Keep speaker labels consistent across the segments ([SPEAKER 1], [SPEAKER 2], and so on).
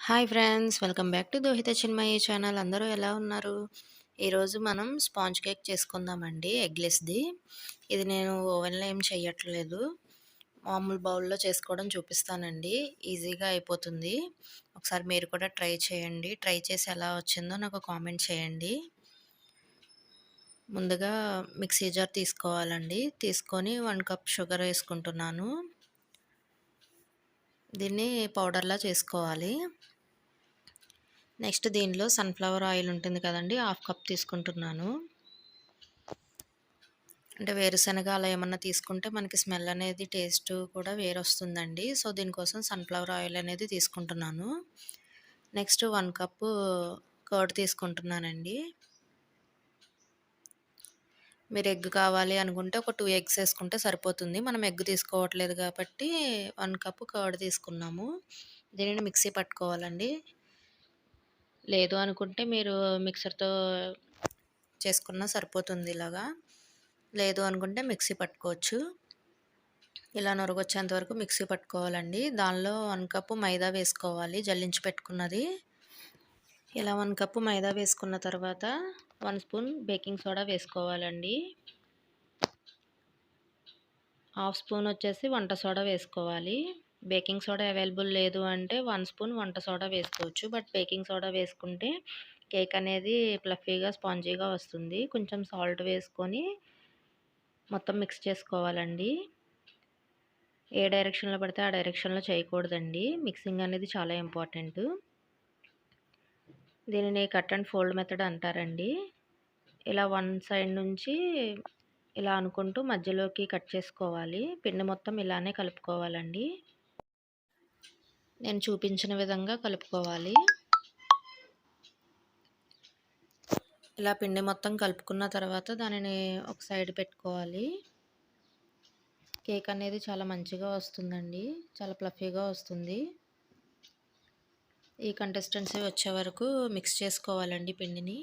[SPEAKER 1] Hi friends, welcome back to Dohitha Chinmayi channel. అందరూ ఎలా ఉన్నారు? ఈరోజు మనం స్పాంజ్ కేక్ చేసుకుందామండి, ఎగ్లెస్ది. ఇది నేను ఓవెన్లో ఏం చెయ్యట్లేదు, మామూలు బౌల్లో చేసుకోవడం చూపిస్తానండి. ఈజీగా అయిపోతుంది. ఒకసారి మీరు కూడా ట్రై చేయండి. ట్రై చేసి ఎలా వచ్చిందో నాకు కామెంట్ చేయండి. ముందుగా మిక్సీ జార్ తీసుకోవాలండి. తీసుకొని 1 కప్ షుగర్ వేసుకుంటున్నాను. దీన్ని పౌడర్లా చేసుకోవాలి. నెక్స్ట్ దీనిలో సన్‌ఫ్లవర్ ఆయిల్ ఉంటుంది కదండీ, 1/2 కప్ తీసుకుంటున్నాను. అంటే వేరుశనగ అలా ఏమన్నా తీసుకుంటే మనకి స్మెల్ అనేది టేస్ట్ కూడా వేరొస్తుందండి. సో, దీనికోసం సన్‌ఫ్లవర్ ఆయిల్ అనేది తీసుకుంటున్నాను. నెక్స్ట్ 1 కప్పు కర్డ్ తీసుకుంటున్నానండి. మీరు ఎగ్ కావాలి అనుకుంటే ఒక 2 ఎగ్స్ వేసుకుంటే సరిపోతుంది. మనం ఎగ్ తీసుకోవట్లేదు కాబట్టి 1 కప్పు కర్డ్ తీసుకున్నాము. దీనిని మిక్సీ పట్టుకోవాలండి. లేదు అనుకుంటే మీరు మిక్సర్‌తో చేసుకున్నా సరిపోతుంది ఇలాగా. లేదు అనుకుంటే మిక్సీ పట్టుకోవచ్చు. ఇలా నురగొచ్చేంత వరకు మిక్సీ పట్టుకోవాలండి. దానిలో 1 కప్పు మైదా వేసుకోవాలి, జల్లించి పెట్టుకున్నది. ఇలా 1 కప్పు మైదా వేసుకున్న తర్వాత 1 స్పూన్ బేకింగ్ సోడా వేసుకోవాలండి. 1/2 స్పూన్ వచ్చేసి వంట సోడా వేసుకోవాలి. బేకింగ్ సోడా అవైలబుల్ లేదు అంటే 1 స్పూన్ వంట సోడా వేసుకోవచ్చు. బట్ బేకింగ్ సోడా వేసుకుంటే కేక్ అనేది ఫ్లఫీగా, స్పాంజీగా వస్తుంది. కొంచెం సాల్ట్ వేసుకొని మొత్తం మిక్స్ చేసుకోవాలండి. ఏ డైరెక్షన్‌లో పడితే ఆ డైరెక్షన్‌లో చేయకూడదండి. మిక్సింగ్ అనేది చాలా ఇంపార్టెంటు. దీనిని కట్ అండ్ ఫోల్డ్ మెథడ్ అంటారండి. ఇలా వన్ సైడ్ నుంచి ఇలా అనుకుంటూ మధ్యలోకి కట్ చేసుకోవాలి. పిండి మొత్తం ఇలానే కలుపుకోవాలండి. నేను చూపించిన విధంగా కలుపుకోవాలి. ఇలా పిండి మొత్తం కలుపుకున్న తర్వాత దానిని ఒక సైడ్ పెట్టుకోవాలి. కేక్ అనేది చాలా మంచిగా వస్తుందండి. చాలా ఫ్లఫీగా వస్తుంది. ఈ కన్సిస్టెన్సీ వచ్చే వరకు మిక్స్ చేసుకోవాలండి పిండిని.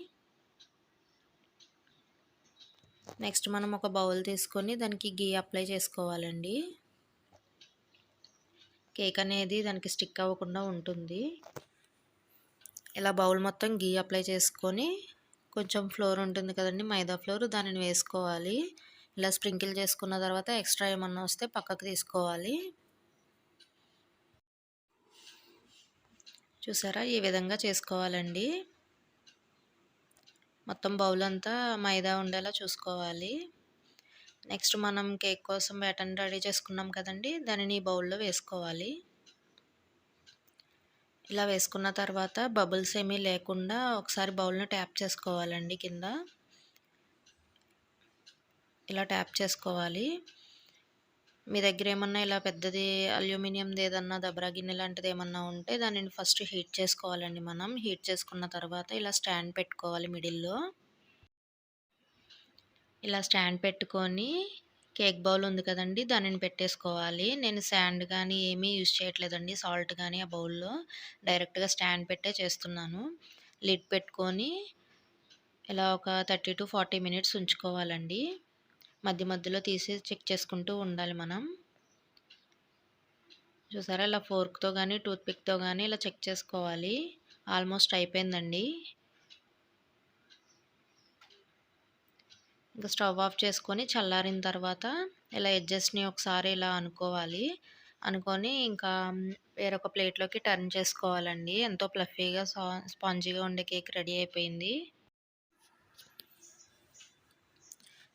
[SPEAKER 1] నెక్స్ట్ మనం ఒక బౌల్ తీసుకొని దానికి గీ అప్లై చేసుకోవాలండి. కేక్ అనేది దానికి స్టిక్ అవ్వకుండా ఉంటుంది. ఇలా బౌల్ మొత్తం గీ అప్లై చేసుకొని కొంచెం ఫ్లోర్ ఉంటుంది కదండి, మైదా ఫ్లోర్, దానిని వేసుకోవాలి. ఇలా స్ప్రింకిల్ చేసుకున్న తర్వాత ఎక్స్ట్రా ఏమన్నా వస్తే పక్కకు తీసుకోవాలి. చూసారా, ఈ విధంగా చేసుకోవాలండి. మొత్తం బౌల్ అంతా మైదా ఉండేలా చూసుకోవాలి. నెక్స్ట్ మనం కేక్ కోసం బ్యాటర్ని రెడీ చేసుకున్నాం కదండి, దానిని ఈ బౌల్లో వేసుకోవాలి. ఇలా వేసుకున్న తర్వాత బబుల్స్ ఏమీ లేకుండా ఒకసారి బౌల్ని ట్యాప్ చేసుకోవాలండి కింద. ఇలా ట్యాప్ చేసుకోవాలి. మీ దగ్గర ఏమన్నా ఇలా పెద్దది అల్యూమినియంది ఏదన్నా దబరా గిన్నె లాంటిది ఏమన్నా ఉంటే దానిని ఫస్ట్ హీట్ చేసుకోవాలండి. మనం హీట్ చేసుకున్న తర్వాత ఇలా స్టాండ్ పెట్టుకోవాలి మిడిల్లో. ఇలా స్టాండ్ పెట్టుకొని కేక్ బౌల్ ఉంది కదండి, దానిని పెట్టేసుకోవాలి. నేను శాండ్ కానీ ఏమీ యూజ్ చేయట్లేదండి, సాల్ట్ కానీ ఆ బౌల్లో. డైరెక్ట్గా స్టాండ్ పెట్టే చేస్తున్నాను. లిడ్ పెట్టుకొని ఇలా ఒక 30 to 40 మినిట్స్ ఉంచుకోవాలండి. మధ్య మధ్యలో తీసి చెక్ చేసుకుంటూ ఉండాలి మనం. చూసారా, ఇలా ఫోర్క్‌తో కానీ టూత్‌పిక్‌తో కానీ ఇలా చెక్ చేసుకోవాలి. ఆల్మోస్ట్ అయిపోయిందండి. ఇంకా స్టవ్ ఆఫ్ చేసుకొని చల్లారిన తర్వాత ఇలా ఎడ్జెస్‌ని ఒకసారి ఇలా అనుకోవాలి. అనుకొని ఇంకా వేరొక ప్లేట్‌లోకి టర్న్ చేసుకోవాలండి. ఎంతో ఫ్లఫీగా స్పాంజీగా ఉండే కేక్ రెడీ అయిపోయింది.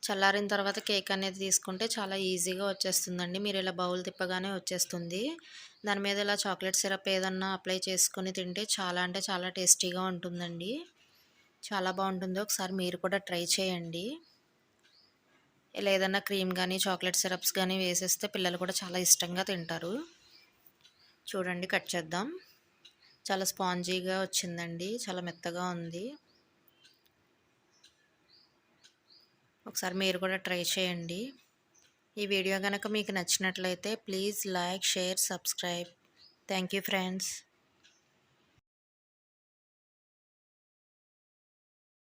[SPEAKER 1] చల్లారిన తర్వాత కేక్ అనేది తీసుకుంటే చాలా ఈజీగా వచ్చేస్తుందండి. మీరు ఇలా బౌల్ తిప్పగానే వచ్చేస్తుంది. దాని మీద ఇలా చాక్లెట్ సిరప్ ఏదన్నా అప్లై చేసుకొని తింటే చాలా అంటే చాలా టేస్టీగా ఉంటుందండి. చాలా బాగుంటుంది. ఒకసారి మీరు కూడా ట్రై చేయండి. ఇలా ఏదన్నా క్రీమ్ కానీ చాక్లెట్ సిరప్స్ కానీ వేసేస్తే పిల్లలు కూడా చాలా ఇష్టంగా తింటారు. చూడండి, కట్ చేద్దాం. చాలా స్పాంజీగా వచ్చిందండి. చాలా మెత్తగా ఉంది. ఒకసారి మీరు కూడా ట్రై చేయండి. ఈ వీడియో కనుక మీకు నచ్చినట్లయితే please like, share, subscribe. Thank you friends.